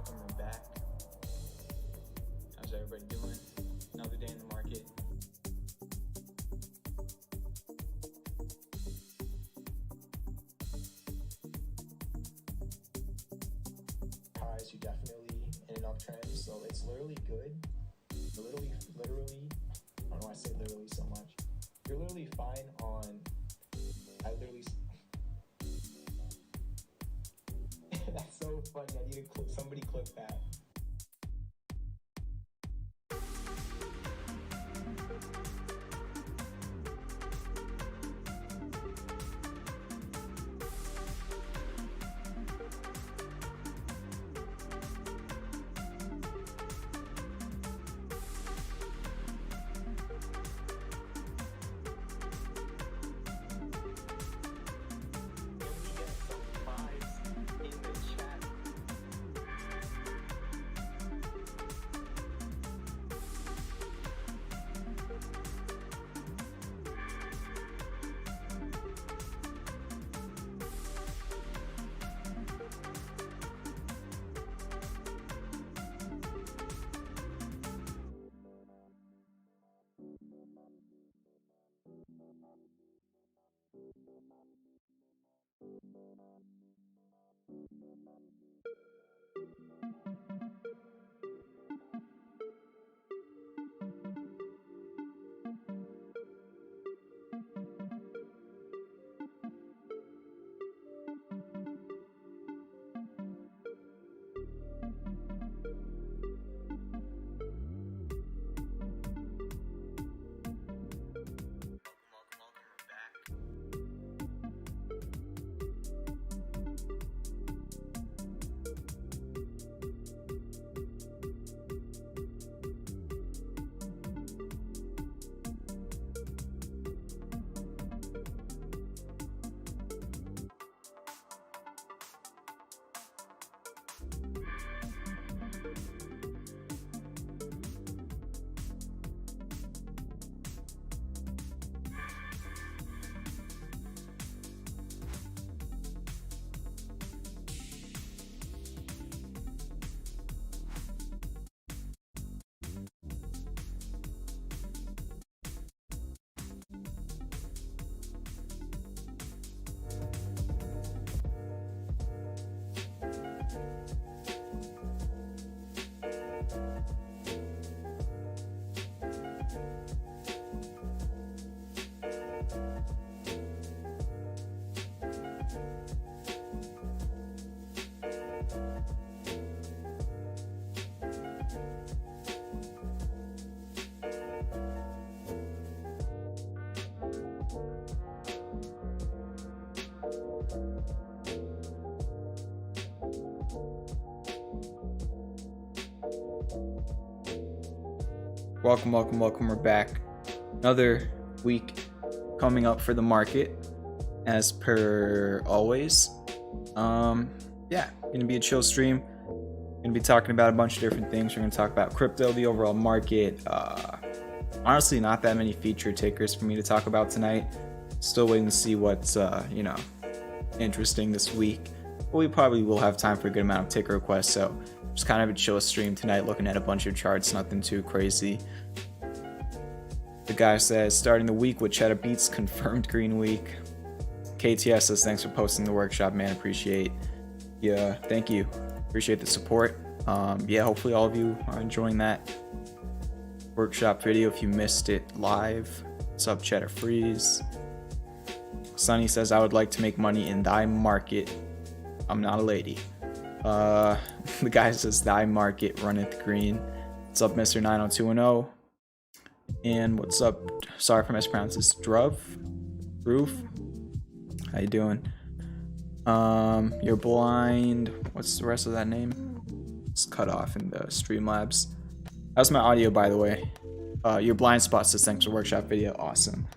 welcome. We're back. How's everybody doing? Another day in the market. Highs, you're definitely in an uptrend, so it's literally good. Literally, I don't know why I say literally so much. You're literally fine on, that's so funny. I need to somebody clip that. Welcome. We're back. Another week coming up for the market, as per always. Gonna be a chill stream. Gonna be talking about a bunch of different things. We're gonna talk about crypto, the overall market. Honestly, not that many feature takers for me to talk about tonight. Still waiting to see what's interesting this week. But we probably will have time for a good amount of ticker requests. So just kind of a chill stream tonight, looking at a bunch of charts, nothing too crazy. The guy says, starting the week with cheddar beats, confirmed green week. KTS says, thanks for posting the workshop, man. Appreciate. Yeah, thank you. Appreciate the support. Hopefully all of you are enjoying that workshop video. If you missed it live, what's up, Cheddar Freeze? Sunny says, I would like to make money in thy market. I'm not a lady. The guy says, thy market runneth green. What's up, Mr. 90210? And what's up? Sorry if I mispronounced this. Roof. How you doing? You're blind. What's the rest of that name? It's cut off in the Streamlabs. How's my audio, by the way? Your blind spot says, thanks for workshop video. Awesome.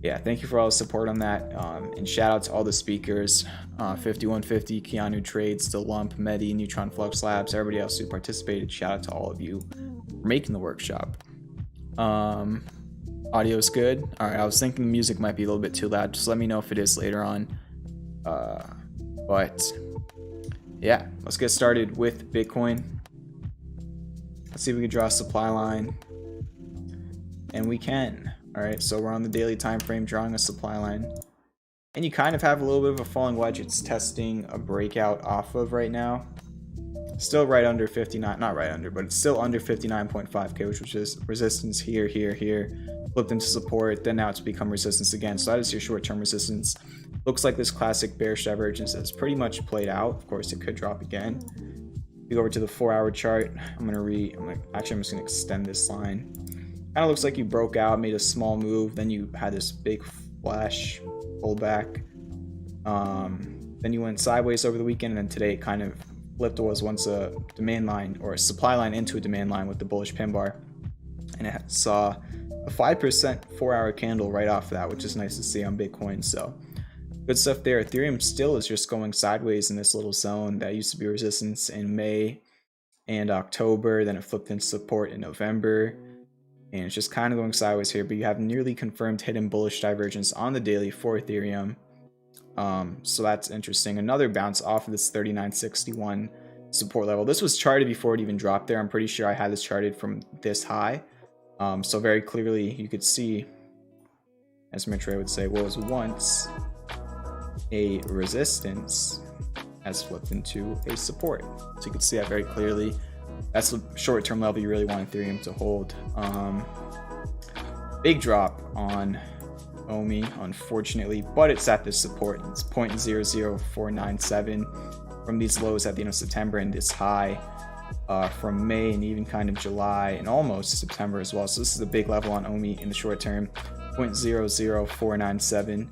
Yeah, thank you for all the support on that. And shout out to all the speakers. 5150, Keanu Trades, The Lump, Medi, Neutron Flux Labs, everybody else who participated. Shout out to all of you for making the workshop. Audio's good. All right, I was thinking the music might be a little bit too loud. Just let me know if it is later on. But yeah, let's get started with Bitcoin. Let's see if we can draw a supply line. And we can. All right, so we're on the daily time frame drawing a supply line. And you kind of have a little bit of a falling wedge. It's testing a breakout off of right now. Still right under 59, not right under, but it's still under 59.5k, which is resistance here, here, here. Flipped into support, then now it's become resistance again. So that is your short-term resistance. Looks like this classic bearish divergence has pretty much played out. Of course, it could drop again. We go over to the 4-hour chart. I'm just gonna extend this line. Kind of looks like you broke out, made a small move, then you had this big flash pullback. Then you went sideways over the weekend, and then today it kind of flipped. Was once a demand line or a supply line into a demand line with the bullish pin bar, and it saw a 5% 4-hour candle right off of that, which is nice to see on Bitcoin. So good stuff there. Ethereum still is just going sideways in this little zone that used to be resistance in May and October. Then it flipped into support in November, and it's just kind of going sideways here. But you have nearly confirmed hidden bullish divergence on the daily for Ethereum. So that's interesting. Another bounce off of this 39.61 support level. This was charted before it even dropped there. I'm pretty sure I had this charted from this high. So very clearly you could see, as Mitch Ray would say, what was once a resistance has flipped into a support. So you can see that very clearly. That's the short-term level you really want Ethereum to hold. Big drop on OMI, unfortunately, but it's at this support. It's 0.00497 from these lows at the end of September, and this high from May and even kind of July and almost September as well. So this is a big level on OMI in the short term, 0.00497.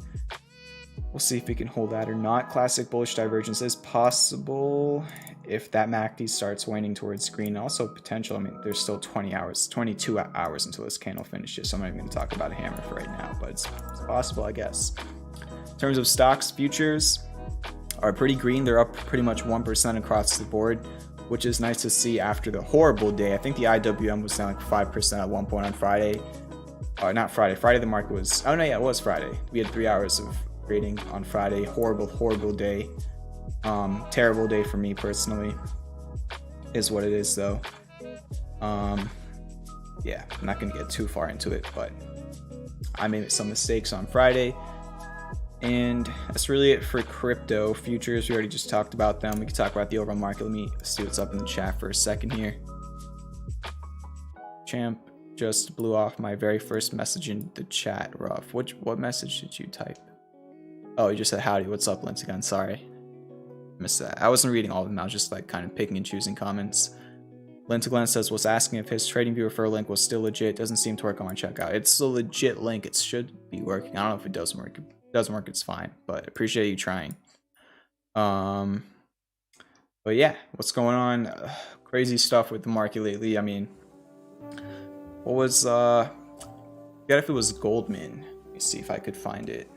We'll see if we can hold that or not. Classic bullish divergence is possible if that MACD starts waning towards green. Also potential, I mean, there's still 22 hours until this candle finishes, so I'm not even going to talk about a hammer for right now, but it's possible, I guess. In terms of stocks, futures are pretty green. They're up pretty much 1% across the board, which is nice to see after the horrible day. I think the IWM was down like 5% at one point on Friday. Not Friday. Friday the market was, oh no, yeah, it was Friday. We had 3 hours of trading on Friday. Horrible day. Terrible day for me personally, is what it is though. Yeah, I'm not gonna get too far into it, but I made some mistakes on Friday. And that's really it for crypto. Futures, we already just talked about them. We can talk about the overall market. Let me see what's up in the chat for a second here. Champ just blew off my very first message in the chat, Ruff. What message did you type? Oh, you just said howdy, what's up, Lintigan? Sorry. Missed that. I wasn't reading all of them. I was just like kind of picking and choosing comments. Lintigan says, was asking if his TradingView referral link was still legit. Doesn't seem to work on my checkout. It's a legit link. It should be working. I don't know if it doesn't work. Doesn't work, it's fine, but appreciate you trying. But yeah, what's going on? Crazy stuff with the market lately. I mean, what was forget if it was Goldman. Let me see if I could find it.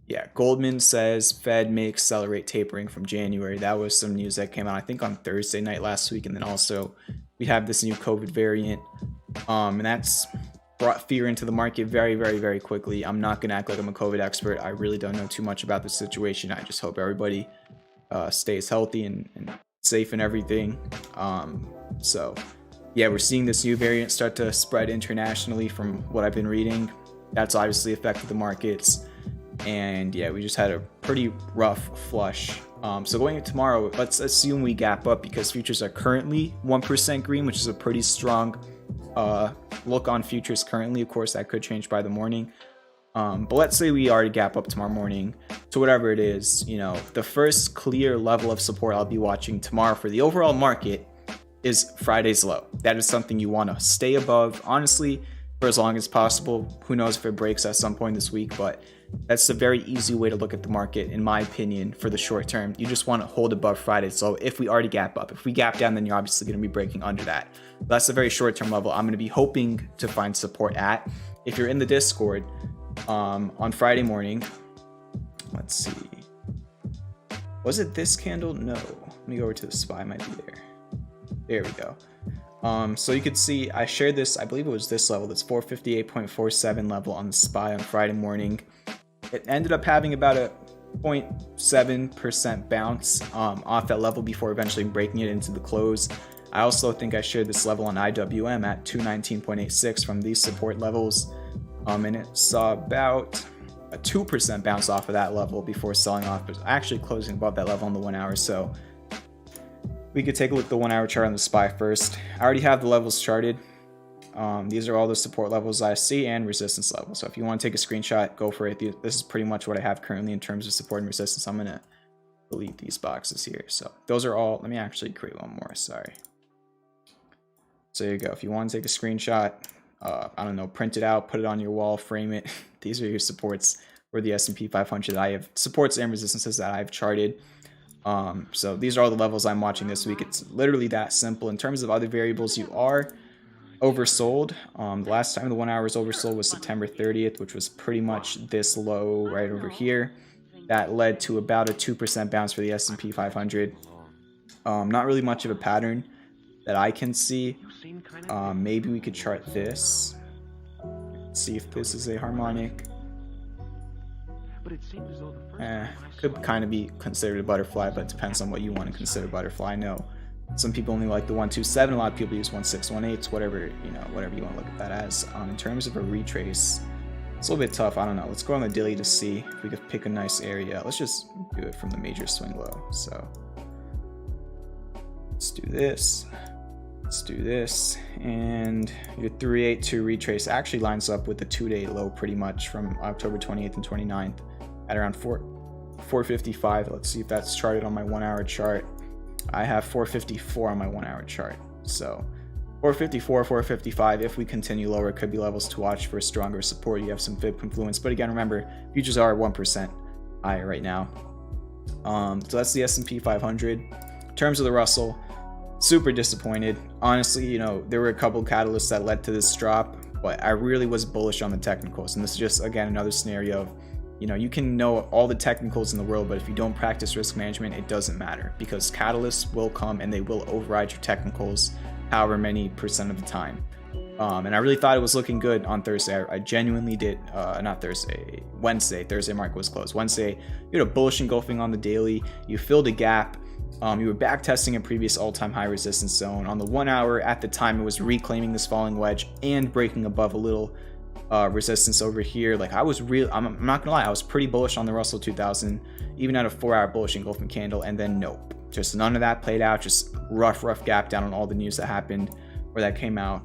Yeah, Goldman says Fed may accelerate tapering from January. That was some news that came out, I think, on Thursday night last week. And then also we have this new COVID variant, and that's brought fear into the market very quickly. I'm not going to act like I'm a COVID expert. I really don't know too much about the situation. I just hope everybody stays healthy and safe and everything. So yeah, we're seeing this new variant start to spread internationally from what I've been reading. That's obviously affected the markets. And yeah, we just had a pretty rough flush. So going into tomorrow, let's assume we gap up because futures are currently 1% green, which is a pretty strong look on futures currently. Of course, that could change by the morning. But let's say we already gap up tomorrow morning to whatever it is. You know, the first clear level of support I'll be watching tomorrow for the overall market is Friday's low. That is something you want to stay above, honestly, for as long as possible. Who knows if it breaks at some point this week, but that's a very easy way to look at the market, in my opinion, for the short term. You just want to hold above Friday. So if we already gap up, if we gap down, then you're obviously going to be breaking under that. That's a very short term level I'm going to be hoping to find support at. If you're in the Discord on Friday morning, let's see. Was it this candle? No. Let me go over to the SPY. Might be there. There we go. So you could see I shared this, I believe it was this level, this 458.47 level on the SPY on Friday morning. It ended up having about a 0.7% bounce off that level before eventually breaking it into the close. I also think I shared this level on IWM at 219.86 from these support levels, and it saw about a 2% bounce off of that level before selling off, but actually closing above that level on the 1 hour. So we could take a look at the 1 hour chart on the SPY first. I already have the levels charted. These are all the support levels I see and resistance levels. So if you want to take a screenshot, go for it. This is pretty much what I have currently in terms of support and resistance. I'm going to delete these boxes here. So those are all. Let me actually create one more. Sorry. So there you go. If you want to take a screenshot, I don't know, print it out, put it on your wall, frame it. These are your supports for the S&P 500. I have supports and resistances that I've charted. So these are all the levels I'm watching this week. It's literally that simple. In terms of other variables, you are oversold. The last time the 1 hour was oversold was September 30th, which was pretty much this low right over here. That led to about a 2% bounce for the S&P 500. Not really much of a pattern that I can see. Maybe we could chart this. See if this is a harmonic. Could kind of be considered a butterfly, but it depends on what you want to consider butterfly. I know some people only like the 127. A lot of people use 1618s, whatever you want to look at that as. In terms of a retrace, it's a little bit tough. I don't know. Let's go on the daily to see if we could pick a nice area. Let's just do it from the major swing low. So let's do this. Let's do this, and your 382 retrace actually lines up with the 2-day low pretty much from October 28th and 29th at around 455. Let's see if that's charted on my 1 hour chart. I have 454 on my 1 hour chart. So 454, 455. If we continue lower, it could be levels to watch for stronger support. You have some fib confluence, but again, remember, futures are 1% higher right now. So that's the S&P 500. In terms of the Russell, super disappointed. Honestly, there were a couple catalysts that led to this drop, but I really was bullish on the technicals. And this is just, again, another scenario of, you can know all the technicals in the world, but if you don't practice risk management, it doesn't matter, because catalysts will come and they will override your technicals however many percent of the time. And I really thought it was looking good on Thursday. I genuinely did. Not Thursday, Wednesday. Thursday market was closed. Wednesday, you had a bullish engulfing on the daily. You filled a gap. You were back testing a previous all-time high resistance zone. On the 1 hour, at the time, it was reclaiming this falling wedge and breaking above a little resistance over here. Like, I'm not gonna lie, I was pretty bullish on the Russell 2000, even at a 4 hour bullish engulfing candle, and then nope. Just none of that played out. Just rough gap down on all the news that happened or that came out.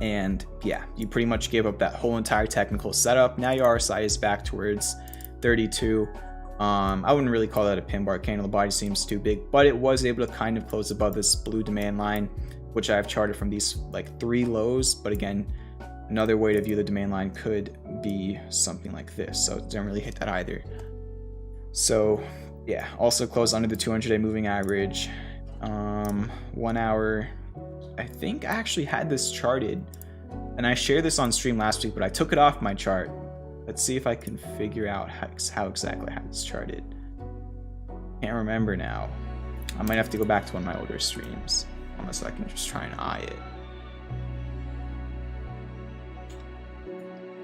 And yeah, you pretty much gave up that whole entire technical setup. Now your RSI is back towards 32. I wouldn't really call that a pin bar candle. The body seems too big, but it was able to kind of close above this blue demand line, which I have charted from these like 3 lows. But again, another way to view the demand line could be something like this. So it didn't really hit that either. So yeah, also closed under the 200-day moving average. 1 hour, I think I actually had this charted, and I shared this on stream last week, but I took it off my chart. Let's see if I can figure out how exactly I had this charted. Can't remember now. I might have to go back to one of my older streams, unless I can just try and eye it.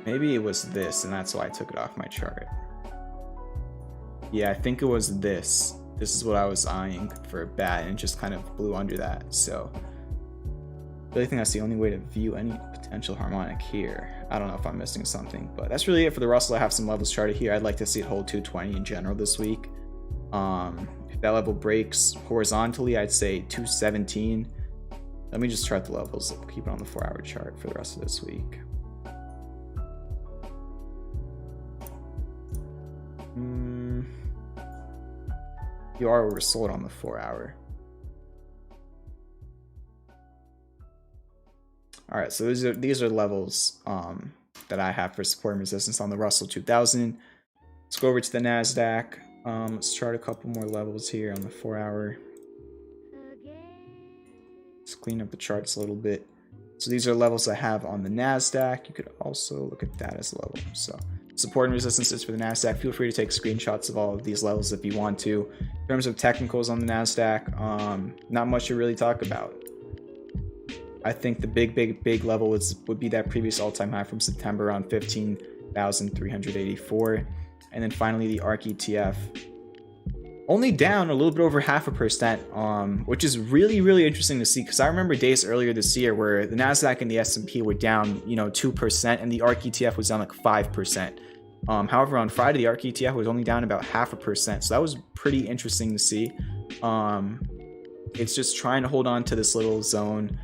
Maybe it was this, and that's why I took it off my chart. Yeah, I think it was this. This is what I was eyeing for a bat, and it just kind of blew under that. So I really think that's the only way to view any potential harmonic here. I don't know if I'm missing something, but that's really it for the Russell. I have some levels charted here. I'd like to see it hold 220 in general this week. If that level breaks horizontally, I'd say 217. Let me just chart the levels. I'll keep it on the 4 hour chart for the rest of this week. You are oversold on the 4 hour. All right, so these are levels that I have for support and resistance on the Russell 2000. Let's go over to the NASDAQ. Let's chart a couple more levels here on the 4 hour. Let's clean up the charts a little bit. So these are levels I have on the NASDAQ. You could also look at that as a level. So support and resistances for the NASDAQ. Feel free to take screenshots of all of these levels if you want to. In terms of technicals on the NASDAQ, not much to really talk about. I think the big level would be that previous all-time high from September around 15,384. And then finally the ARK ETF, only down a little bit over 0.5%, which is really interesting to see, because I remember days earlier this year where the Nasdaq and the S&P were down 2%, and the ARK ETF was down like 5%. However, on Friday the ARK ETF was only down about 0.5%, so that was pretty interesting to see. It's just trying to hold on to this little zone.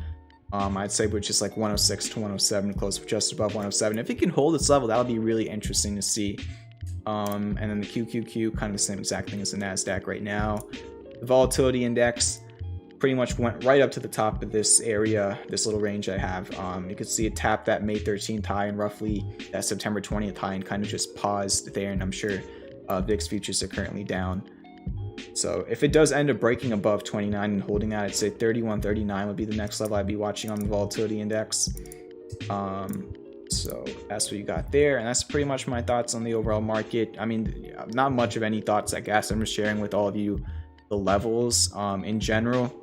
I'd say we're just like 106 to 107, close just above 107. If it can hold this level, that'll be really interesting to see. And then the QQQ, kind of the same exact thing as the Nasdaq right now. The volatility index pretty much went right up to the top of this area, this little range I have. You can see it tapped that May 13th high and roughly that September 20th high, and kind of just paused there. And I'm sure VIX futures are currently down. So if it does end up breaking above 29 and holding that, I'd say 31.39 would be the next level I'd be watching on the volatility index. So that's what you got there, and that's pretty much my thoughts on the overall market. I mean, not much of any thoughts, I guess. I'm just sharing with all of you the levels in general.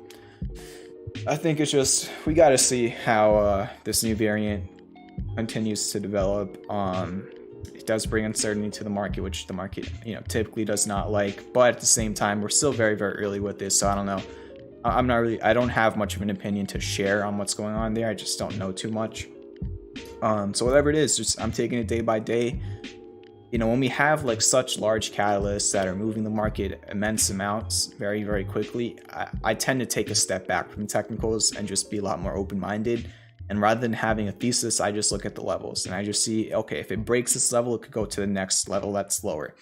I think it's just, we got to see how this new variant continues to develop. It does bring uncertainty to the market, which the market typically does not like, but at the same time we're still very early with this, so I don't know. I don't have much of an opinion to share on what's going on there. I just don't know too much. So whatever it is, just I'm taking it day by day. When we have like such large catalysts that are moving the market immense amounts very quickly, I tend to take a step back from technicals and just be a lot more open-minded. And rather than having a thesis, I just look at the levels and I just see, okay, if it breaks this level, it could go to the next level that's lower.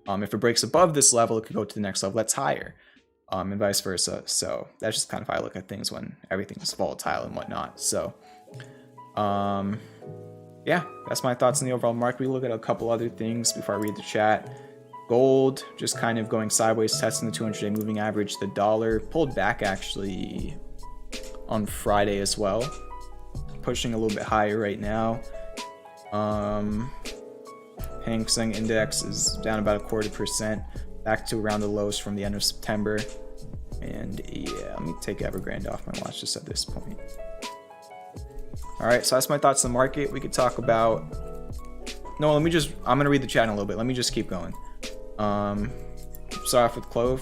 If it breaks above this level, it could go to the next level that's higher, and vice versa. So that's just kind of how I look at things when everything's volatile and whatnot. So yeah, that's my thoughts on the overall market. We look at a couple other things before I read the chat. Gold just kind of going sideways, testing the 200-day moving average. The dollar pulled back actually on Friday as well, pushing a little bit higher right now. Hang Seng index is down about 0.25%, back to around the lows from the end of September. And yeah, let me take Evergrande off my watch just at this point. All right, so that's my thoughts on the market. We could talk about, no, I'm gonna read the chat in a little bit. Let me just keep going. Start off with CLOV.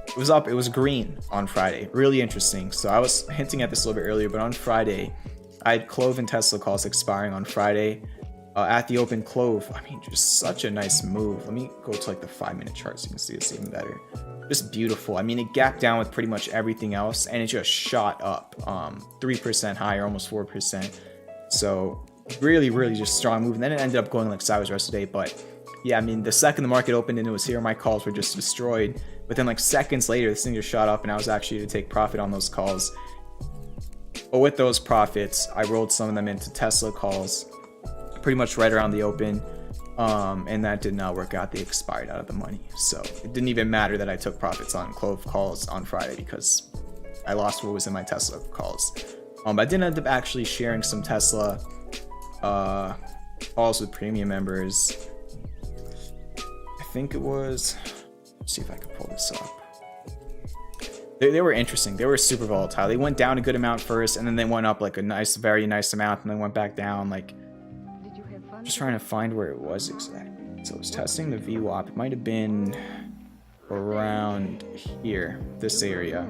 It was up, it was green on Friday, really interesting. So I was hinting at this a little bit earlier, but on Friday, I had CLOV and Tesla calls expiring on Friday. At the open, CLOV, I mean, just such a nice move. Let me go to like the 5-minute chart so you can see this even better. Just beautiful. I mean, it gapped down with pretty much everything else and it just shot up 3% higher, almost 4%. So really just strong move. And then it ended up going like sideways the rest of the day. But yeah, I mean, the second the market opened and it was here, my calls were just destroyed. But then like seconds later, this thing just shot up and I was actually to take profit on those calls. But with those profits, I rolled some of them into Tesla calls pretty much right around the open. And that did not work out. They expired out of the money. So it didn't even matter that I took profits on CLOV calls on Friday because I lost what was in my Tesla calls. But I did end up actually sharing some Tesla calls with premium members. I think it was, let's see if I can pull this up. They were interesting. They were super volatile. They went down a good amount first and then they went up like a nice, very nice amount and then went back down. Like, just trying to find where it was exactly. So it was testing the VWAP. It might have been around here, this area.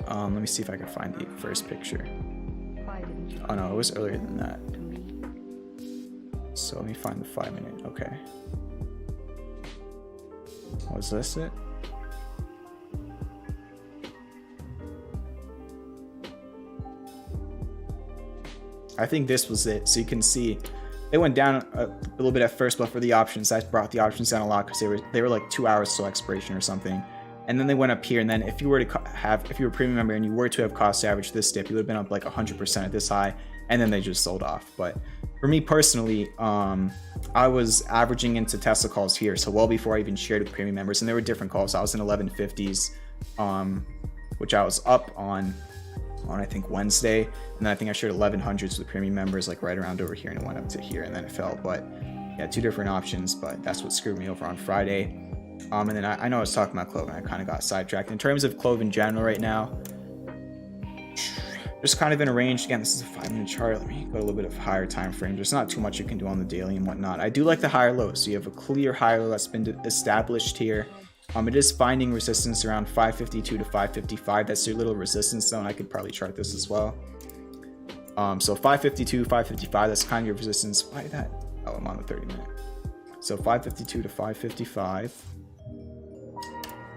Let me see if I can find the first picture. Oh no, it was earlier than that. So let me find the 5-minute. Okay. Was this it? I think this was it. So you can see they went down a little bit at first, but for the options, I brought the options down a lot because they were like 2 hours till expiration or something. And then they went up here, and then if you were a premium member and you were to have cost average this dip, you would have been up like 100% at this high, and then they just sold off. But for me personally, I was averaging into Tesla calls here, so well before I even shared with premium members, and there were different calls. I was in 1150s, which I was up on I think Wednesday, and then I think I shared 1100s with premium members like right around over here, and it went up to here and then it fell. But yeah, two different options, but that's what screwed me over on Friday. And then I know I was talking about CLOV and I kind of got sidetracked. In terms of CLOV in general right now, just kind of in a range. Again, this is a 5-minute chart. Let me go to a little bit of higher time frame. There's not too much you can do on the daily and whatnot. I do like the higher lows. So you have a clear higher low that's been established here. It is finding resistance around 552 to 555. That's your little resistance zone. I could probably chart this as well. So 552, 555, that's kind of your resistance. Why that? Oh, I'm on the 30-minute. So 552 to 555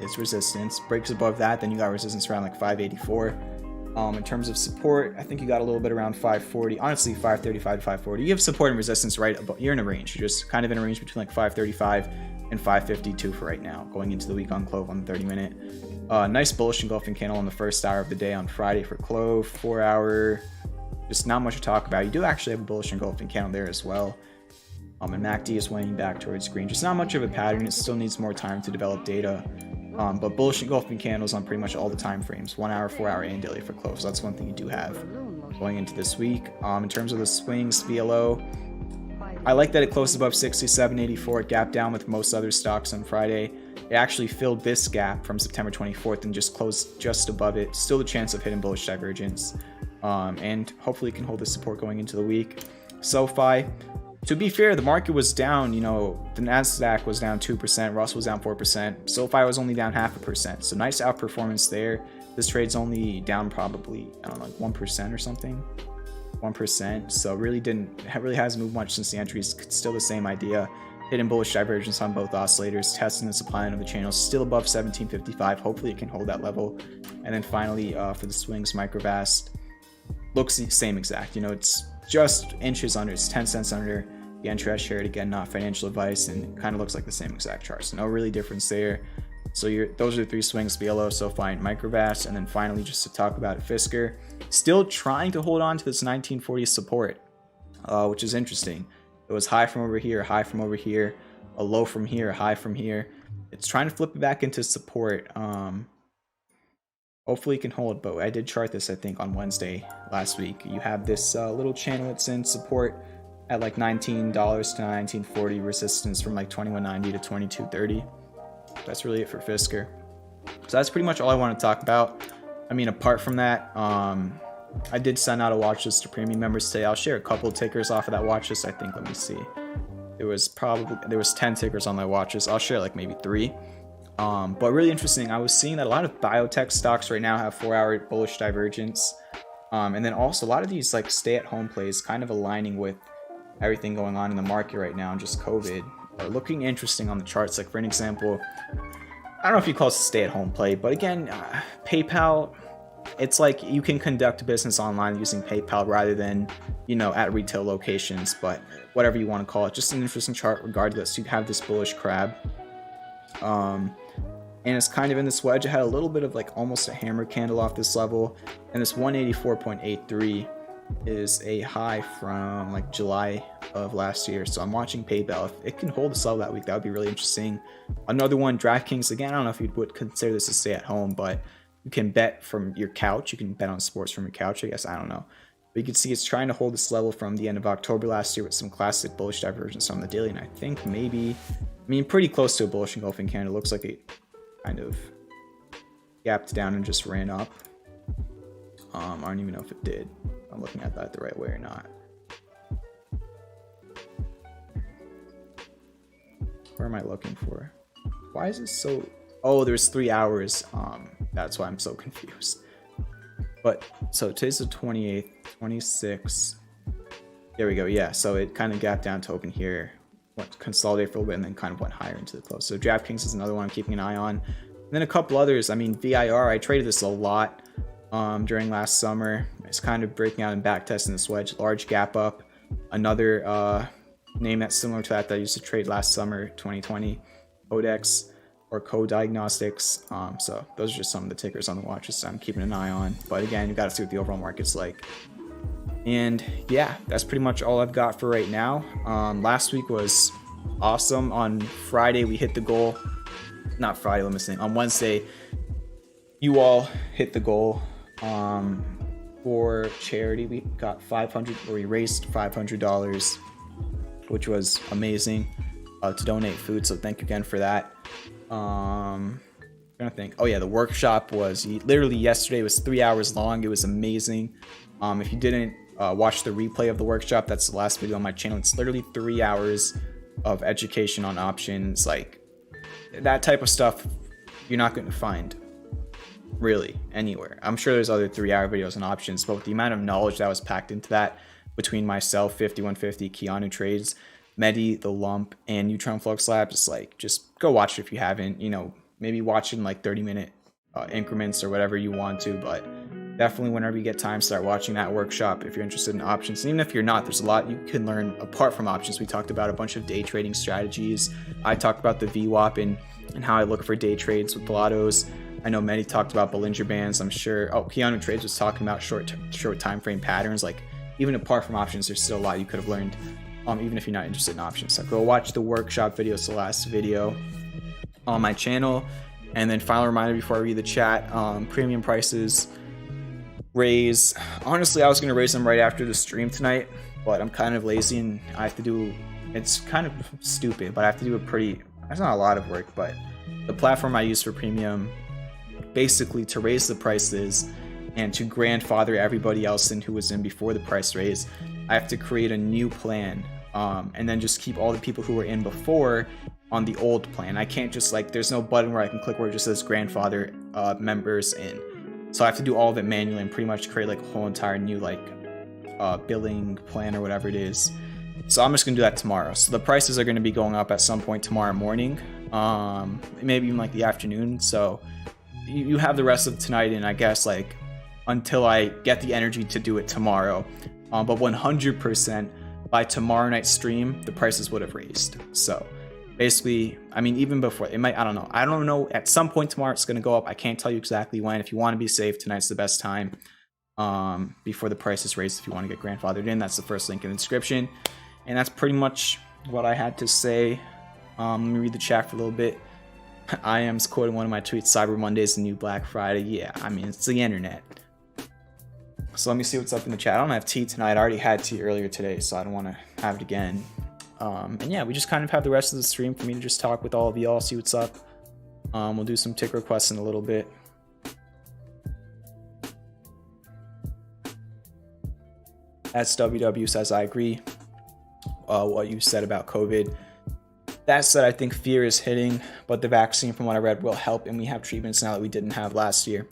is resistance. Breaks above that, then you got resistance around like 584. In terms of support, I think you got a little bit around 540. Honestly, 535 to 540. You have support and resistance right above. You're in a range. You're just kind of in a range between like 535 and 552 for right now, going into the week on CLOV on the 30-minute. Nice bullish engulfing candle on the first hour of the day on Friday for CLOV. 4 hour, just not much to talk about. You do actually have a bullish engulfing candle there as well. And MACD is waning back towards green. Just not much of a pattern. It still needs more time to develop data. But bullish engulfing candles on pretty much all the time frames, 1 hour, 4 hour, and daily for CLOV. So that's one thing you do have going into this week. In terms of the swings, VLO, I like that it closed above 67.84. It gapped down with most other stocks on Friday. It actually filled this gap from September 24th and just closed just above it. Still a chance of hitting bullish divergence. And hopefully it can hold the support going into the week. SOFI, to be fair, the market was down, you know, the NASDAQ was down 2%, Russell was down 4%, SOFI was only down 0.5%, so nice outperformance there. This trade's only down probably, I don't know, like 1% or something, 1%, so really hasn't moved much since the entries. Still the same idea, hitting bullish divergence on both oscillators, testing the supply line of the channel, still above 1755, hopefully it can hold that level. And then finally, for the swings, Microvast, looks the same exact, you know, it's just inches under, it's 10 cents under the entry I shared. Again, not financial advice, and it kind of looks like the same exact chart, so no really difference there. So those are the three swings: VLO, SOFI, and Microvast. And then finally, just to talk about it, Fisker still trying to hold on to this 1940 support, which is interesting. It was high from over here, high from over here, a low from here, a high from here. It's trying to flip it back into support. Hopefully it can hold, but I did chart this, I think, on Wednesday last week. You have this little channel it's in support at like $19 to $19.40, resistance from like $21.90 to $22.30. That's really it for Fisker. So that's pretty much all I want to talk about. I mean, apart from that, I did send out a watch list to premium members today. I'll share a couple of tickers off of that watch list. I think, let me see. There was 10 tickers on my watch list. I'll share like maybe 3. But really interesting, I was seeing that a lot of biotech stocks right now have 4-hour bullish divergence. And then also a lot of these like stay-at-home plays kind of aligning with everything going on in the market right now and just COVID are looking interesting on the charts. Like for an example, I don't know if you call this a stay-at-home play, but again, PayPal, it's like you can conduct business online using PayPal rather than, you know, at retail locations, but whatever you want to call it, just an interesting chart regardless. You have this bullish crab. And it's kind of in this wedge. It had a little bit of like almost a hammer candle off this level, and this 184.83 is a high from like July of last year. So I'm watching PayPal. If it can hold the level that week, that would be really interesting. Another one, DraftKings, again, I don't know if you would consider this a stay at home, but you can bet from your couch. You can bet on sports from your couch, I guess. I don't know. But you can see it's trying to hold this level from the end of October last year with some classic bullish divergence on the daily. And I think maybe, I mean, pretty close to a bullish engulfing candle. It looks like it kind of gapped down and just ran up. I don't even know if it did. I'm looking at that the right way or not. Where am I looking for? Why is it so... Oh, there's 3 hours. That's why I'm so confused. But, so today's the 28th, 26th. There we go, yeah. So it kind of gapped down to open here, went consolidate for a little bit, and then kind of went higher into the close. So DraftKings is another one I'm keeping an eye on. And then a couple others. I mean, VIR, I traded this a lot during last summer. It's kind of breaking out and back testing this wedge. Large gap up. Another name that's similar to that I used to trade last summer, 2020, CODX or Co-Diagnostics. So those are just some of the tickers on the watch list I'm keeping an eye on. But again, you got to see what the overall market's like. And yeah, that's pretty much all I've got for right now. Last week was awesome. On Friday, we hit the goal. Not Friday, let me say. On Wednesday, you all hit the goal for charity. We got we raised $500, which was amazing, to donate food. So thank you again for that. trying to think. Oh yeah, the workshop was literally yesterday. It was 3 hours long. It was amazing. If you didn't watch the replay of the workshop, that's the last video on my channel. It's literally 3 hours of education on options. Like that type of stuff you're not going to find really anywhere. I'm sure there's other 3-hour videos on options, but with the amount of knowledge that was packed into that between myself, 5150, Keanu Trades, Medi, The Lump, and Neutron Flux Labs, it's like, just go watch it if you haven't. You know, maybe watch it in like 30-minute increments or whatever you want to, but definitely whenever you get time, start watching that workshop if you're interested in options. And even if you're not, there's a lot you can learn apart from options. We talked about a bunch of day trading strategies. I talked about the VWAP and how I look for day trades with lottos. I know many talked about Bollinger Bands. I'm sure, Keanu Trades was talking about short time frame patterns. Like, even apart from options, there's still a lot you could have learned, even if you're not interested in options. So go watch the workshop video. It's the last video on my channel. And then final reminder before I read the chat, premium prices raise. Honestly, I was going to raise them right after the stream tonight, but I'm kind of lazy and I have to do, it's kind of stupid, but I have to do it's not a lot of work, but the platform I use for premium, basically to raise the prices and to grandfather everybody else in who was in before the price raise, I have to create a new plan, and then just keep all the people who were in before on the old plan. I can't just like, there's no button where I can click where it just says grandfather members in. So I have to do all of it manually and pretty much create like a whole entire new like billing plan or whatever it is. So I'm just gonna do that tomorrow. So the prices are gonna be going up at some point tomorrow morning, maybe even like the afternoon. So you have the rest of tonight and I guess like until I get the energy to do it tomorrow. But 100% by tomorrow night's stream, the prices would have raised. So basically, I mean, even before it might, I don't know, at some point tomorrow it's going to go up. I can't tell you exactly when. If you want to be safe, tonight's the best time before the price is raised. If you want to get grandfathered in, that's the first link in the description. And that's pretty much what I had to say. Let me read the chat for a little bit. I am quoting one of my tweets, Cyber Monday is the new Black Friday. Yeah, I mean, it's the internet. So let me see what's up in the chat. I don't have tea tonight. I already had tea earlier today, so I don't want to have it again. And yeah, we just kind of have the rest of the stream for me to just talk with all of y'all, see what's up. We'll do some tick requests in a little bit. SWW says, I agree what you said about COVID. That said, I think fear is hitting, but the vaccine, from what I read, will help, and we have treatments now that we didn't have last year.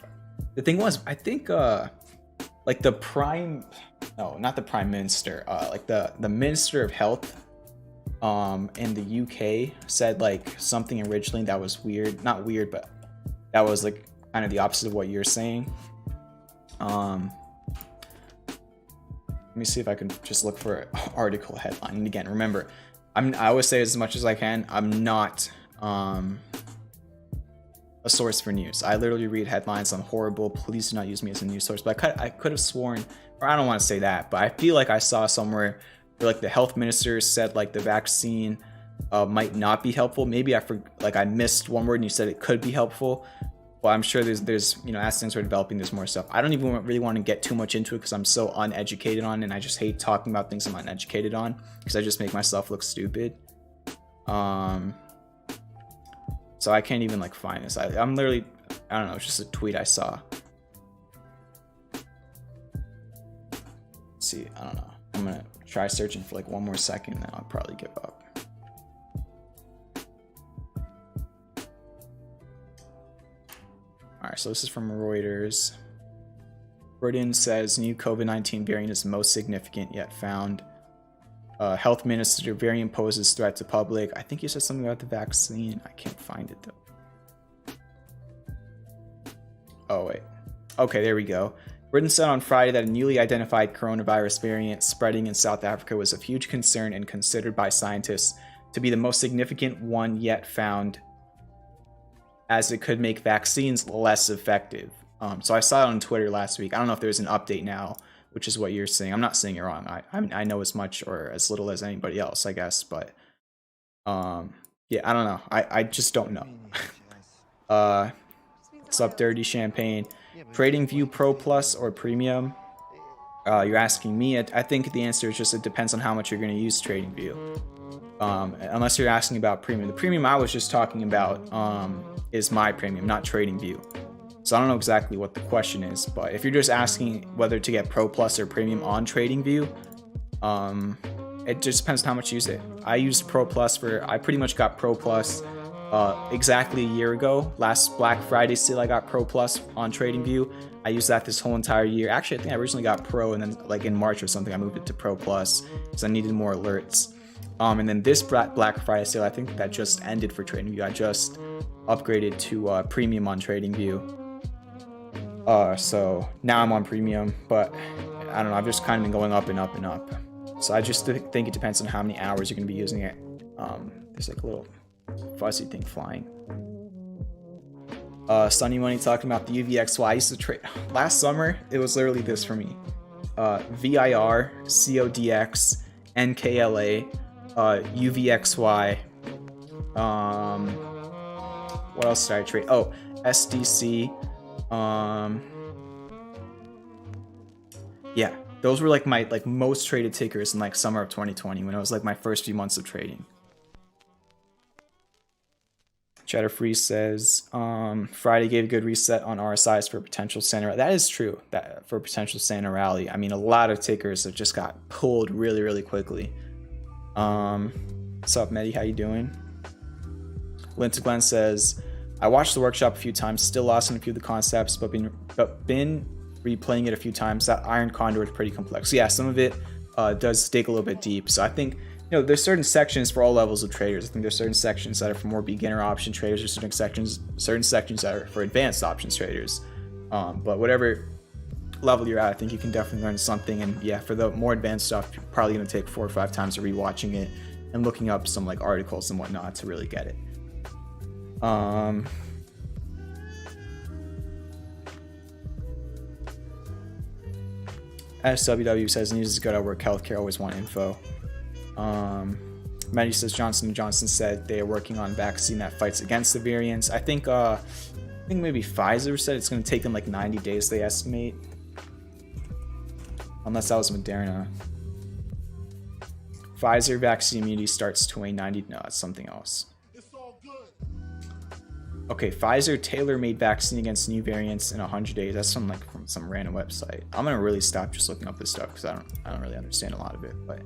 The thing was, I think like the not the prime minister, like the minister of health in the UK said like something originally that was weird, not weird, but that was like kind of the opposite of what you're saying. Let me see if I can just look for an article headline. And again, remember, I always say as much as I can, I'm not a source for news. I literally read headlines. I'm horrible. Please do not use me as a news source. But I could have sworn, or I don't want to say that, but I feel like I saw somewhere where like the health minister said like the vaccine might not be helpful. Maybe I missed one word and you said it could be helpful. Well, I'm sure there's you know, as things are developing, there's more stuff. I don't even really want to get too much into it because I'm so uneducated on it, and I just hate talking about things I'm uneducated on because I just make myself look stupid. So I can't even like find this. I'm literally, I don't know, it's just a tweet I saw. Let's see, I don't know. I'm gonna try searching for like one more second and then I'll probably give up. All right, so this is from Reuters. Britain says new COVID-19 variant is most significant yet found. Health minister variant poses threat to public. I think you said something about the vaccine. I can't find it though. Oh wait. Okay, there we go. Britain said on Friday that a newly identified coronavirus variant spreading in South Africa was of huge concern and considered by scientists to be the most significant one yet found, as it could make vaccines less effective. So I saw it on Twitter last week. I don't know if there's an update now, which is what you're saying. I'm not saying you're wrong. I know as much or as little as anybody else, I guess. But yeah, I don't know. I just don't know. What's up, Dirty Champagne? TradingView Pro Plus or Premium? You're asking me. I think the answer is just it depends on how much you're going to use TradingView. unless you're asking about premium. The premium I was just talking about is my premium, not TradingView. So I don't know exactly what the question is, but if you're just asking whether to get Pro Plus or Premium on TradingView, it just depends on how much you use it. I used Pro Plus I pretty much got Pro Plus exactly a year ago. Last Black Friday sale, I got Pro Plus on TradingView. I used that this whole entire year. Actually, I think I originally got Pro, and then like in March or something, I moved it to Pro Plus because I needed more alerts. And then this Black Friday sale, I think that just ended for TradingView. I just upgraded to Premium on TradingView. So now I'm on Premium, but I don't know. I've just kind of been going up and up and up. So I just think it depends on how many hours you're going to be using it. There's like a little fuzzy thing flying. Sunny Money talking about the UVXY. I used to trade last summer. It was literally this for me. VIR, CODX, NKLA, UVXY. What else did I trade? Oh, SDC. Yeah, those were like my most traded tickers in like summer of 2020 when it was like my first few months of trading. Cheddar Free says Friday gave a good reset on RSIs for potential Santa. That is true. That for potential Santa rally. I mean, a lot of tickers have just got pulled really quickly. What's up, Medi? How you doing? Linda Glenn says, I watched the workshop a few times, still lost on a few of the concepts, but been replaying it a few times. That iron condor is pretty complex. So yeah, some of it does dig a little bit deep. So I think, there's certain sections for all levels of traders. I think there's certain sections that are for more beginner option traders. There's certain sections that are for advanced options traders. But whatever level you're at, I think you can definitely learn something. And yeah, for the more advanced stuff, you're probably going to take 4 or 5 times of rewatching it and looking up some like articles and whatnot to really get it. SWW says news is good. I work healthcare, always want info. Maddie says Johnson & Johnson said they are working on vaccine that fights against the variants. I think maybe Pfizer said it's going to take them like 90 days, they estimate. Unless that was Moderna. Pfizer vaccine immunity starts to a 90. No, it's something else. Okay, Pfizer tailor-made vaccine against new variants in 100 days. That's from some random website. I'm gonna really stop just looking up this stuff because I don't really understand a lot of it. But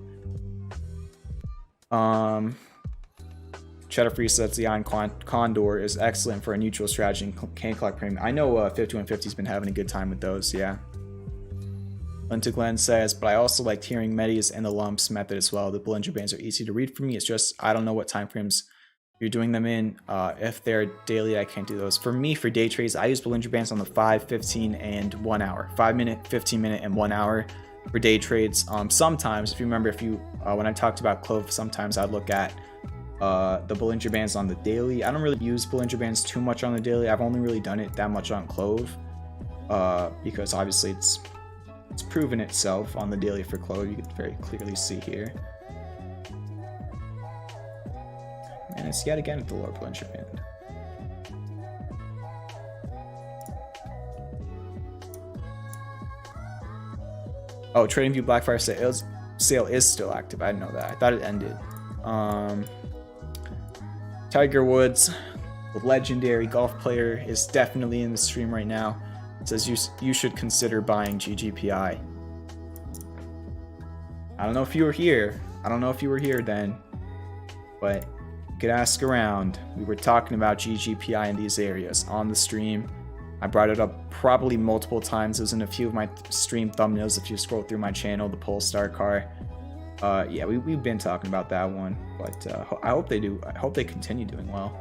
Cheddar Free says the Iron Condor is excellent for a neutral strategy and can collect premium. I know 5150's been having a good time with those. Yeah. Linda Glenn says, but I also liked hearing Medi's and the lumps method as well. The Bollinger Bands are easy to read for me. It's just I don't know what time frames you're doing them in. If they're daily, I can't do those. For me, for day trades, I use Bollinger Bands on the 5, 15, and 1 hour. 5 minute, 15 minute, and 1 hour for day trades. Sometimes, if you remember, when I talked about CLOV, sometimes I'd look at the Bollinger Bands on the daily. I don't really use Bollinger Bands too much on the daily. I've only really done it that much on CLOV because obviously it's proven itself on the daily for CLOV. You can very clearly see here. And it's yet again at the lower Bollinger Band. Oh, TradingView Blackfire sale is still active. I didn't know that. I thought it ended. Tiger Woods, the legendary golf player, is definitely in the stream right now. It says you should consider buying GGPI. I don't know if you were here. Then, but you could ask around. We were talking about GGPI in these areas on the stream. I brought it up probably multiple times. It was in a few of my stream thumbnails if you scroll through my channel, the Polestar car. Yeah, we've been talking about that one, but I hope they do. I hope they continue doing well.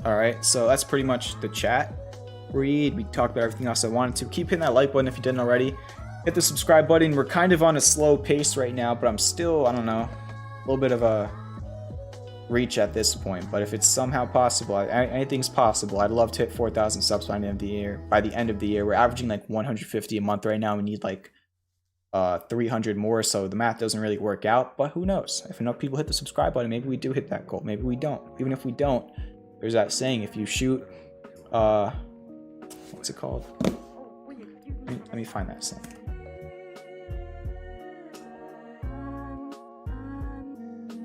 All right, so that's pretty much the chat read. We talked about everything else I wanted to. Keep hitting that like button if you didn't already. Hit the subscribe button. We're kind of on a slow pace right now, but I'm still, I don't know, a little bit of a reach at this point. But if it's somehow possible, anything's possible. I'd love to hit 4,000 subs by the end of the year. We're averaging like 150 a month right now. We need like 300 more, so the math doesn't really work out. But who knows? If enough people hit the subscribe button, maybe we do hit that goal. Maybe we don't. Even if we don't, there's that saying: if you shoot what's it called? Let me find that thing.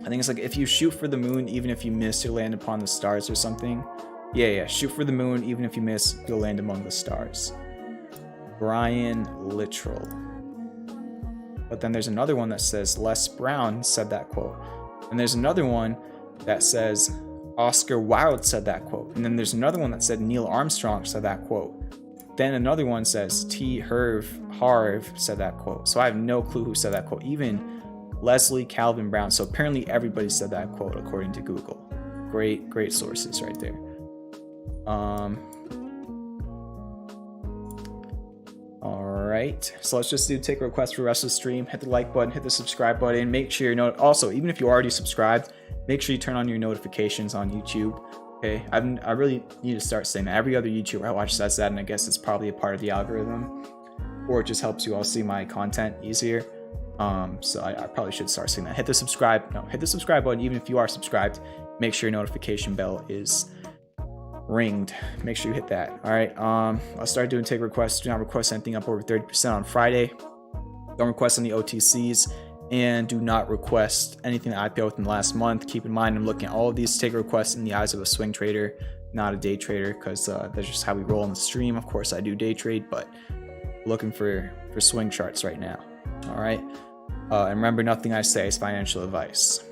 I think it's like if you shoot for the moon, even if you miss, you'll land upon the stars or something. Yeah, shoot for the moon, even if you miss, you'll land among the stars. Brian Littrell. But then there's another one that says Les Brown said that quote. And there's another one that says Oscar Wilde said that quote. And then there's another one that said Neil Armstrong said that quote. Then another one says T. Harv said that quote. So I have no clue who said that quote. Even Leslie Calvin Brown. So apparently everybody said that quote according to Google. Great sources right there. Alright, so let's just take requests for the rest of the stream. Hit the like button, hit the subscribe button. Make sure you know. Also, even if you already subscribed, make sure you turn on your notifications on YouTube. Okay, I really need to start saying that. Every other YouTuber I watch says that, and I guess it's probably a part of the algorithm, or it just helps you all see my content easier. So I probably should start saying that. Hit the subscribe button. Even if you are subscribed, make sure your notification bell is ringed. Make sure you hit that. All right. I'll start doing take requests. Do not request anything up over 30% on Friday. Don't request any OTCs, and do not request anything that IPO within the last month. Keep in mind, I'm looking at all of these take requests in the eyes of a swing trader, not a day trader, because that's just how we roll on the stream. Of course, I do day trade, but looking for swing charts right now. All right. And remember, nothing I say is financial advice.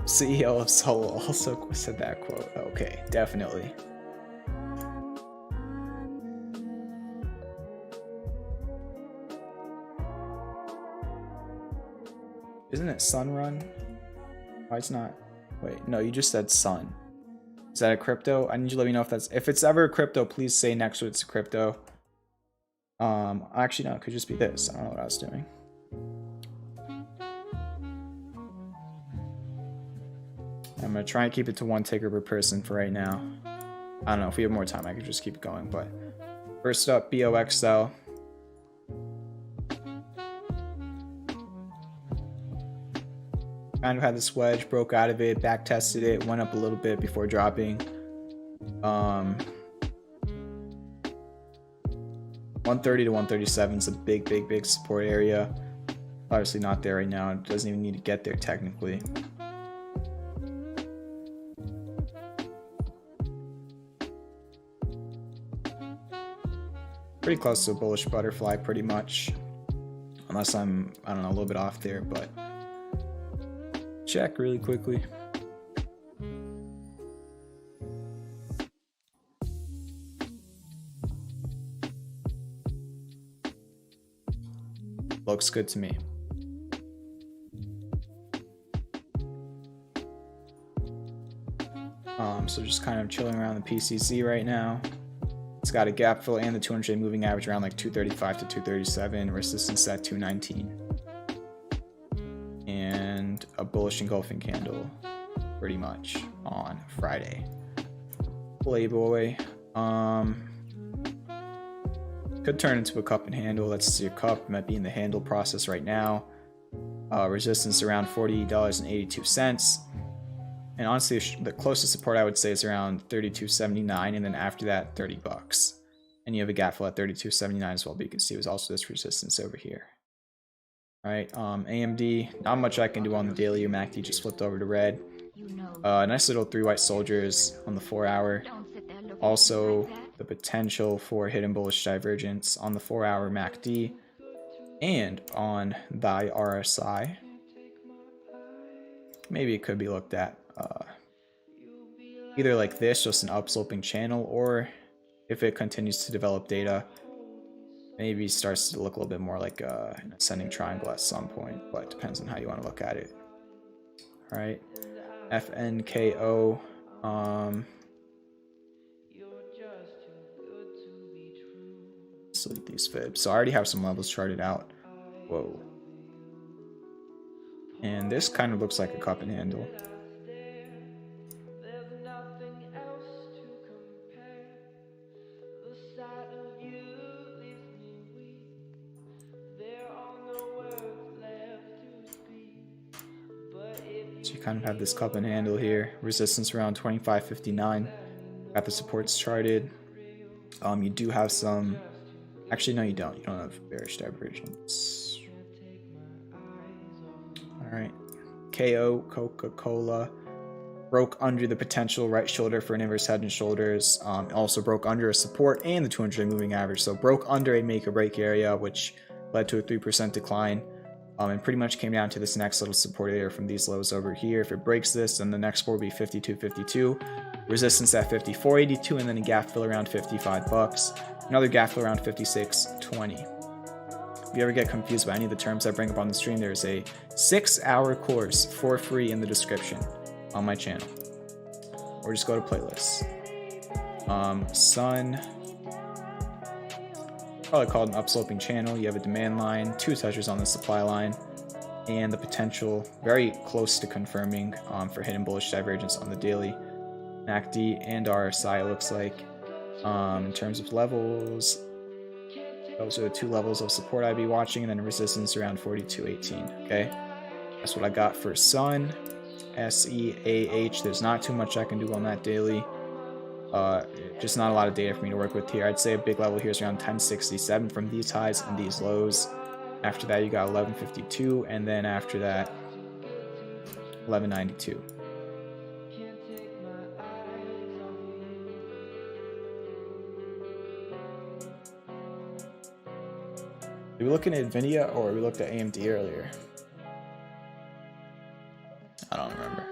CEO of Solo also said that quote. Okay, definitely. Isn't it Sunrun? Why it's not? Wait, no, you just said Sun. Is that a crypto? I need you to let me know if it's ever a crypto. Please say next to it's a crypto. Actually no, it could just be this. I don't know what I was doing. I'm gonna try and keep it to one ticker per person for right now. I don't know, if we have more time I could just keep going, but first up, BOXL. Kind of had this wedge, broke out of it, back tested it, went up a little bit before dropping. 130 to 137 is a big support area. Obviously not there right now. It doesn't even need to get there technically. Pretty close to a bullish butterfly, pretty much. Unless I'm, I don't know, a little bit off there, but check really quickly. Looks good to me. So just kind of chilling around the PCC right now. It's got a gap fill and the 200-day moving average around like 235 to 237, resistance at 219. And a bullish engulfing candle pretty much on Friday. Playboy. Could turn into a cup and handle. Let's see, a cup might be in the handle process right now. Resistance around $40.82. And honestly, the closest support I would say is around $32.79, and then after that, $30. And you have a gap fill at $32.79 as well, but you can see it was also this resistance over here. All right, AMD, not much I can do on the daily. Your MACD just flipped over to red. Nice little 3 white soldiers on the 4-hour. Also, the potential for hidden bullish divergence on the 4-hour MACD and on the RSI. Maybe it could be looked at either like this, just an upsloping channel, or if it continues to develop data, maybe starts to look a little bit more like an ascending triangle at some point, but it depends on how you want to look at it. All right, FNKO. Delete these fibs. So I already have some levels charted out. Whoa. And this kind of looks like a cup and handle. kind of have this cup and handle here. Resistance around 25.59. Got the supports charted. You do have some. Actually, no, you don't. You don't have bearish divergence. All right. KO, Coca-Cola. Broke under the potential right shoulder for an inverse head and shoulders. Also broke under a support and the 200-day moving average. So broke under a make or break area, which led to a 3% decline. And pretty much came down to this next little support area from these lows over here. If it breaks this, then the next support will be 52.52. Resistance at 54.82, and then a gap fill around 55 bucks. Another gap fill around 56.20. If you ever get confused by any of the terms I bring up on the stream, there's a 6-hour course for free in the description on my channel, or just go to playlists. Sun, probably called an upsloping channel. You have a demand line, 2 touches on the supply line, and the potential very close to confirming for hidden bullish divergence on the daily. MACD and RSI, it looks like. In terms of levels, those are the 2 levels of support I'd be watching, and then resistance around 42.18. Okay, that's what I got for Sun. SEAH, there's not too much I can do on that daily. Just not a lot of data for me to work with here. I'd say a big level here is around 1067 from these highs and these lows. After that, you got 1152, and then after that, 1192. Are we looking at NVIDIA, or we looked at AMD earlier? I don't remember.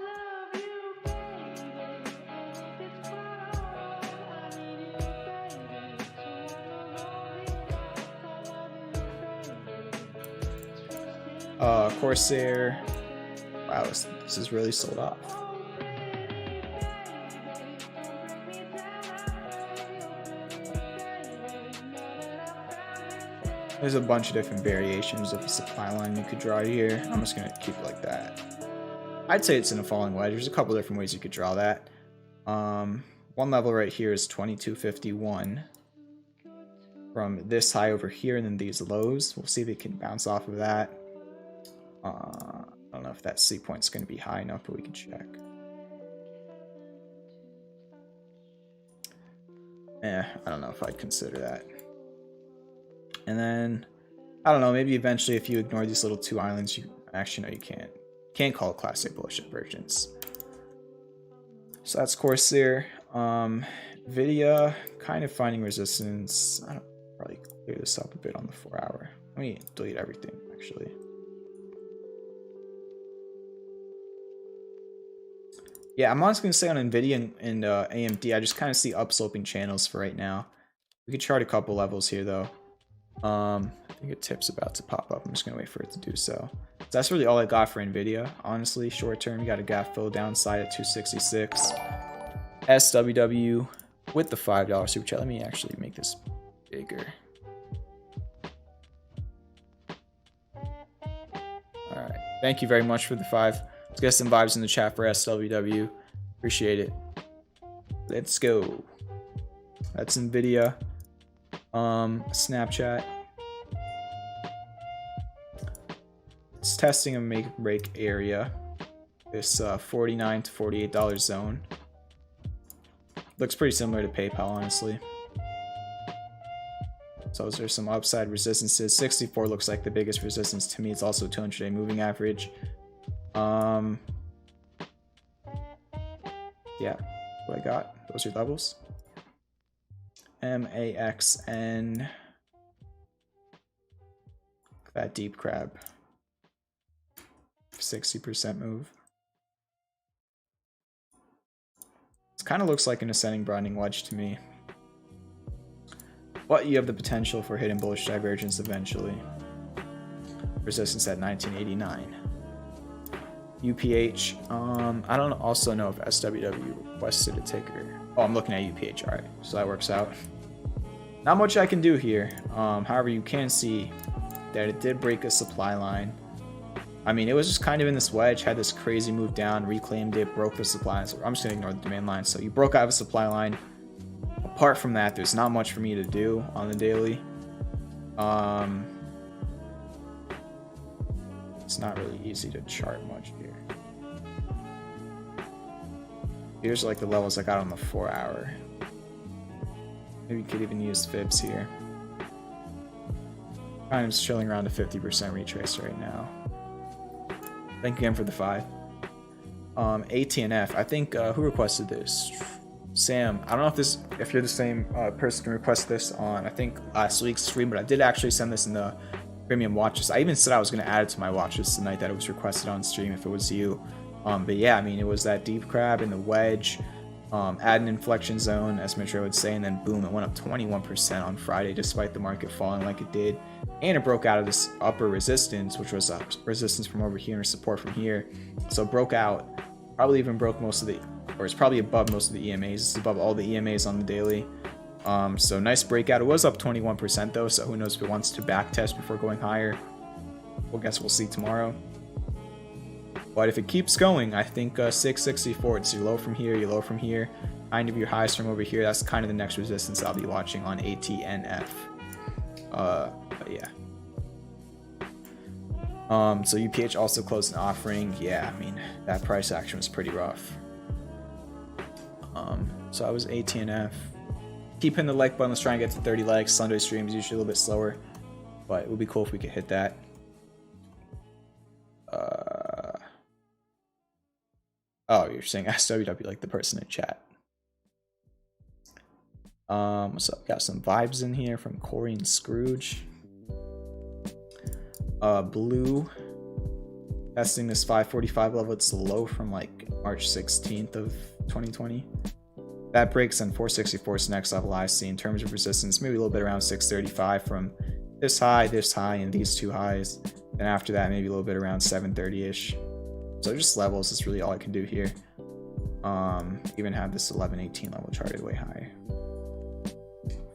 Corsair. Wow, this is really sold off. There's a bunch of different variations of the supply line you could draw here. I'm just gonna keep it like that. I'd say it's in a falling wedge. There's a couple different ways you could draw that. One level right here is 2251 from this high over here, and then these lows. We'll see if it can bounce off of that. I don't know if that C point's going to be high enough, but we can check. I don't know if I'd consider that. And then, I don't know, maybe eventually if you ignore these little 2 islands, you actually, no, you can't. Can't call it classic bullish divergence. So that's Corsair. Nvidia, kind of finding resistance. I don't probably clear this up a bit on the 4-hour. Let me delete everything, actually. Yeah, I'm honestly going to say on NVIDIA and AMD, I just kind of see upsloping channels for right now. We could chart a couple levels here, though. I think a tip's about to pop up. I'm just going to wait for it to do so. So that's really all I got for NVIDIA. Honestly, short term, you got a gap fill downside at 266. SWW with the $5 super chat. Let me actually make this bigger. All right. Thank you very much for the 5. Let's get some vibes in the chat for SWW. Appreciate it. Let's go. That's NVIDIA. Snapchat. It's testing a make or break area. This $49 to $48 zone. Looks pretty similar to PayPal, honestly. So there's some upside resistances. 64 looks like the biggest resistance to me. It's also 200-day moving average. Yeah, what I got. Those are levels. MAXN. That deep crab. 60% move. It kind of looks like an ascending broadening wedge to me. But you have the potential for hidden bullish divergence eventually. Resistance at 1989. UPH. I don't also know if SWW requested a ticker. Oh, I'm looking at UPH. All right, so that works out. Not much I can do here. However, you can see that it did break a supply line. I mean, it was just kind of in this wedge, had this crazy move down, reclaimed it, broke the supply line. So I'm just gonna ignore the demand line. So you broke out of a supply line. Apart from that, there's not much for me to do on the daily. It's not really easy to chart much here. Here's like the levels I got on the 4-hour. Maybe you could even use fibs here. I'm just chilling around a 50% retrace right now. Thank you again for the 5. ATNF. I think who requested this? Sam. I don't know if you're the same person who requested this on I think last week's stream, but I did actually send this in the premium watches. I even said I was going to add it to my watches tonight that it was requested on stream if it was you. But yeah, I mean, it was that deep crab and the wedge, add an inflection zone, as Mitch Ray would say, and then boom, it went up 21% on Friday despite the market falling like it did. And it broke out of this upper resistance, which was a resistance from over here and a support from here. So it broke out, probably even broke most of the, or it's probably above most of the EMAs. It's above all the EMAs on the daily. So nice breakout. It was up 21% though, so who knows if it wants to back test before going higher. Well, guess we'll see tomorrow. But if it keeps going, I think 664, it's your low from here, your low from here, kind of your highs from over here. That's kind of the next resistance I'll be watching on ATNF. But yeah. So UPH also closed an offering. Yeah, I mean, that price action was pretty rough. So I was ATNF. Keep hitting the like button. Let's try and get to 30 likes. Sunday streams usually a little bit slower, but it would be cool if we could hit that. Oh, you're saying SWW like the person in chat. What's up? Got some vibes in here from Corey and Scrooge. Blue. Testing this 545 level. It's low from like March 16th of 2020. That breaks on 464 is the next level I see in terms of resistance. Maybe a little bit around 635 from this high, and these two highs. Then after that, maybe a little bit around 730-ish. So just levels is really all I can do here. Even have this 1118 level charted way higher.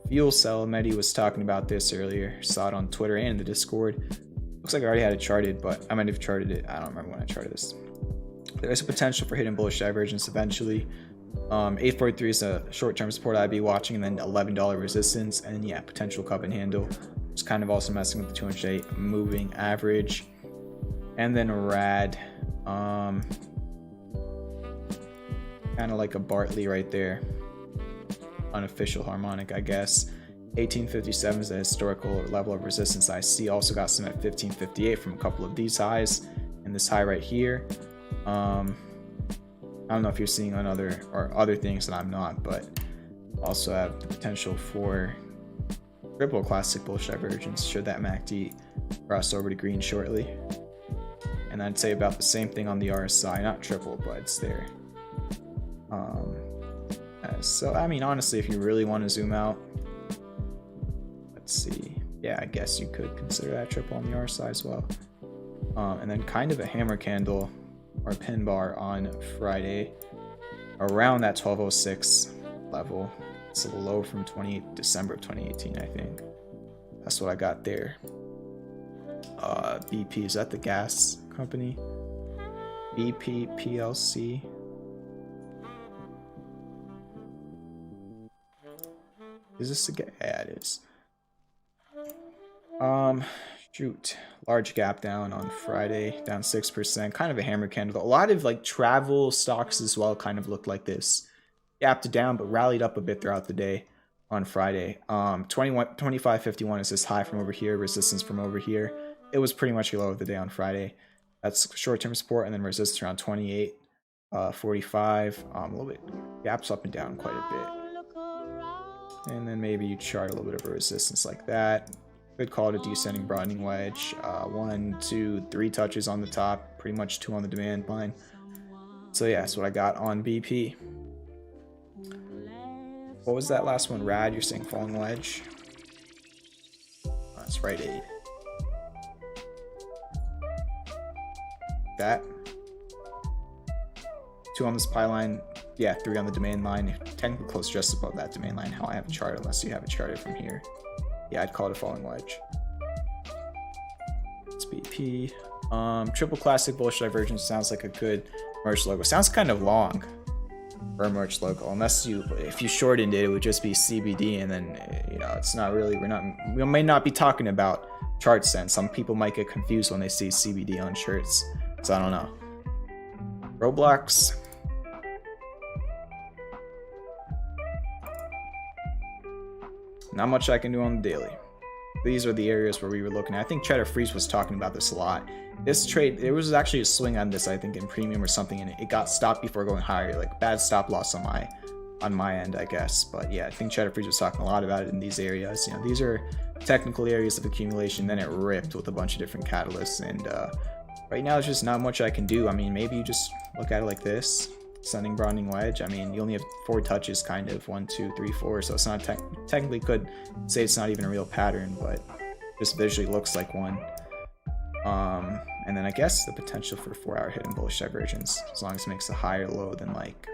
Fuel cell, Mehdi was talking about this earlier. Saw it on Twitter and in the Discord. Looks like I already had it charted, but I might have charted it. I don't remember when I charted this. There's a potential for hidden bullish divergence eventually. 843 is a short-term support I'd be watching, and then $11 resistance, and yeah, potential cup and handle. It's kind of also messing with the 200-day moving average. And then RAD. Kind of like a Bartley right there. Unofficial harmonic, I guess. 1857 is the historical level of resistance I see. Also got some at 1558 from a couple of these highs, and this high right here. I don't know if you're seeing on other things that I'm not, but also have the potential for triple classic bullish divergence should that MACD cross over to green shortly. And I'd say about the same thing on the RSI, not triple, but it's there. So I mean, honestly, if you really want to zoom out, let's see. Yeah, I guess you could consider that triple on the RSI as well. And then kind of a hammer candle or pin bar on Friday around that 1206 level. It's a low from December of 2018, I think. That's what I got there. BP, is that the gas company? BP PLC. Is this a gas? Yeah, it is. Shoot. Large gap down on Friday, down 6%. Kind of a hammer candle. A lot of like travel stocks as well kind of looked like this. Gapped down, but rallied up a bit throughout the day on Friday. 25.51 is this high from over here, resistance from over here. It was pretty much your low of the day on Friday. That's short-term support, and then resistance around 28.45. A little bit gaps up and down quite a bit. And then maybe you chart a little bit of a resistance like that. Could call it a descending broadening wedge. 1, 2, 3 touches on the top, pretty much 2 on the demand line. So yeah, that's what I got on BP. What was that last one? RAD, you're saying falling wedge? That's right, 8. That. 2 on the supply line. Yeah, 3 on the demand line. Technically close just above that demand line. How I have it charted, unless you have it charted from here. Yeah, I'd call it a falling wedge. It's BP. Triple classic bullish divergence sounds like a good merch logo. Sounds kind of long for a merch logo, unless if you shortened it, it would just be CBD, and then it's not really. We may not be talking about charts then. Some people might get confused when they see CBD on shirts, so I don't know. Roblox. not much I can do on the daily. These are the areas where we were looking at. I think Cheddar Freeze was talking about this a lot. This trade, there was actually a swing on this, I think, in premium or something, and it got stopped before going higher. Like bad stop loss on my end, I guess. But yeah, I think Cheddar Freeze was talking a lot about it in these areas. You know, these are technical areas of accumulation. Then it ripped with a bunch of different catalysts, and right now there's just not much I can do. I mean, maybe you just look at it like this. Sending broadening wedge. I mean, you only have 4 touches, kind of 1, 2, 3, 4. So it's not technically could say it's not even a real pattern, but just visually looks like one. And then I guess the potential for 4-hour hidden bullish divergence, as long as it makes a higher low than like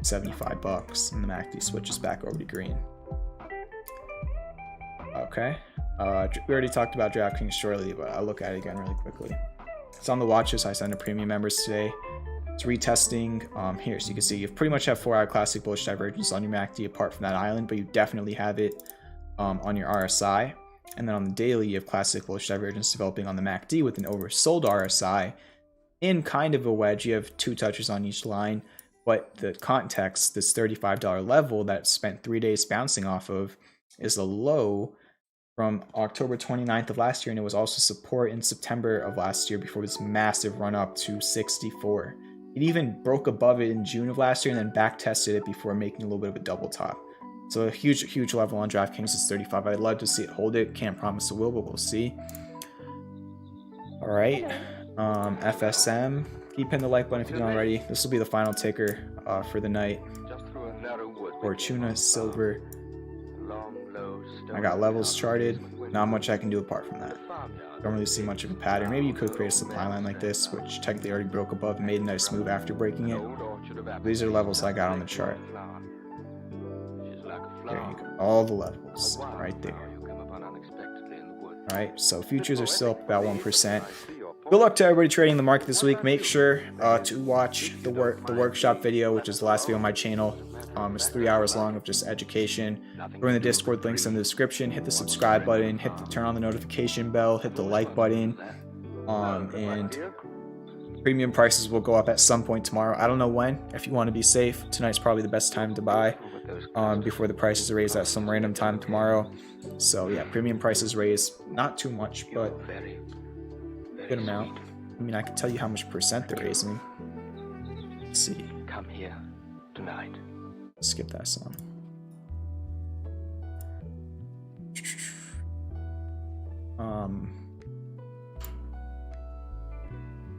$75, and the MACD switches back over to green. Okay, we already talked about DraftKings shortly, but I'll look at it again really quickly. It's on the watch list I sent to premium members today. It's retesting here, so you can see you pretty much have 4-hour classic bullish divergence on your MACD apart from that island, but you definitely have it on your RSI. And then on the daily, you have classic bullish divergence developing on the MACD with an oversold RSI in kind of a wedge. You have 2 touches on each line, but the context, this $35 level that spent 3 days bouncing off of, is a low from October 29th of last year, and it was also support in September of last year before this massive run up to 64. It even broke above it in June of last year and then back tested it before making a little bit of a double top. So a huge level on DraftKings is 35. I'd love to see it hold it. Can't promise it will, but we'll see. All right, FSM. Keep hitting the like button if you don't already. This will be the final ticker for the night. Fortuna, silver. I got levels charted. Not much I can do apart from that. Don't really see much of a pattern. Maybe you could create a supply line like this, which technically already broke above and made a nice move after breaking it. These are levels I got on the chart. There you go. All the levels right there. Alright, so futures are still up about 1%. Good luck to everybody trading the market this week. Make sure to watch the workshop video, which is the last video on my channel. It's 3 hours long of just education. Join the Discord, links in the description. Hit the subscribe button, turn on the notification bell, hit the like button, and premium prices will go up at some point tomorrow. I don't know when. If you want to be safe, tonight's probably the best time to buy before the prices are raised at some random time tomorrow. So yeah, premium prices raised, not too much, but a good amount. I mean, I can tell you how much percent they're raising. Let's see. Come here tonight. Skip that song.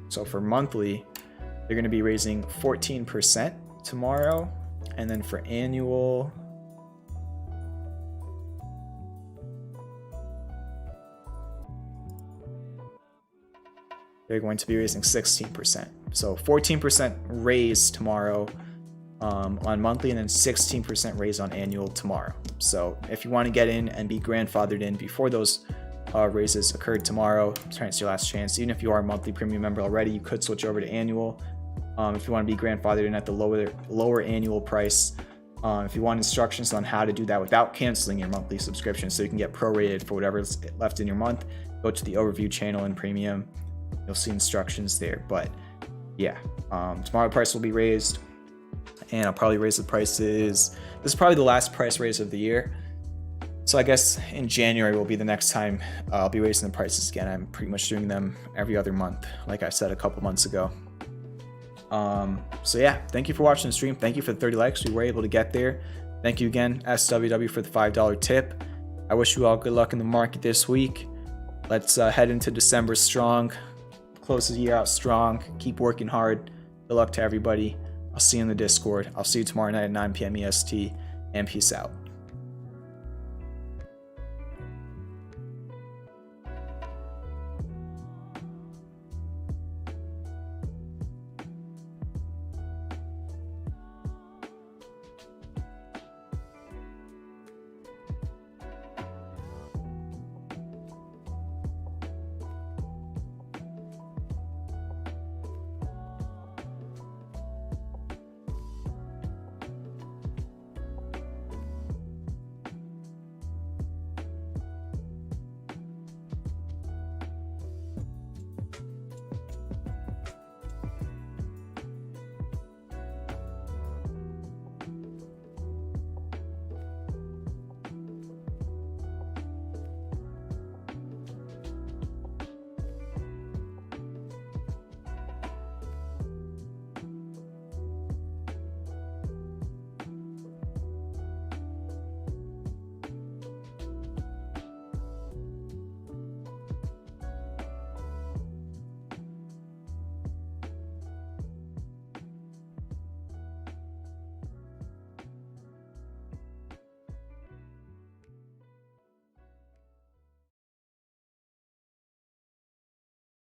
So for monthly, they're going to be raising 14% tomorrow, and then for annual, they're going to be raising 16%. So 14% raise tomorrow on monthly, and then 16% raise on annual tomorrow. So if you want to get in and be grandfathered in before those raises occurred tomorrow, it's your last chance. Even if you are a monthly premium member already, you could switch over to annual. If you want to be grandfathered in at the lower annual price. If you want instructions on how to do that without canceling your monthly subscription, so you can get prorated for whatever's left in your month, go to the overview channel in premium. You'll see instructions there. But yeah, tomorrow the price will be raised, and I'll probably raise the prices. This is probably the last price raise of the year. So I guess in January will be the next time I'll be raising the prices again. I'm pretty much doing them every other month, like I said a couple months ago. So yeah, thank you for watching the stream. Thank you for the 30 likes. We were able to get there. Thank you again, SWW, for the $5 tip. I wish you all good luck in the market this week. Let's head into December strong. Close the year out strong. Keep working hard. Good luck to everybody. I'll see you in the Discord. I'll see you tomorrow night at 9 p.m. EST, and peace out.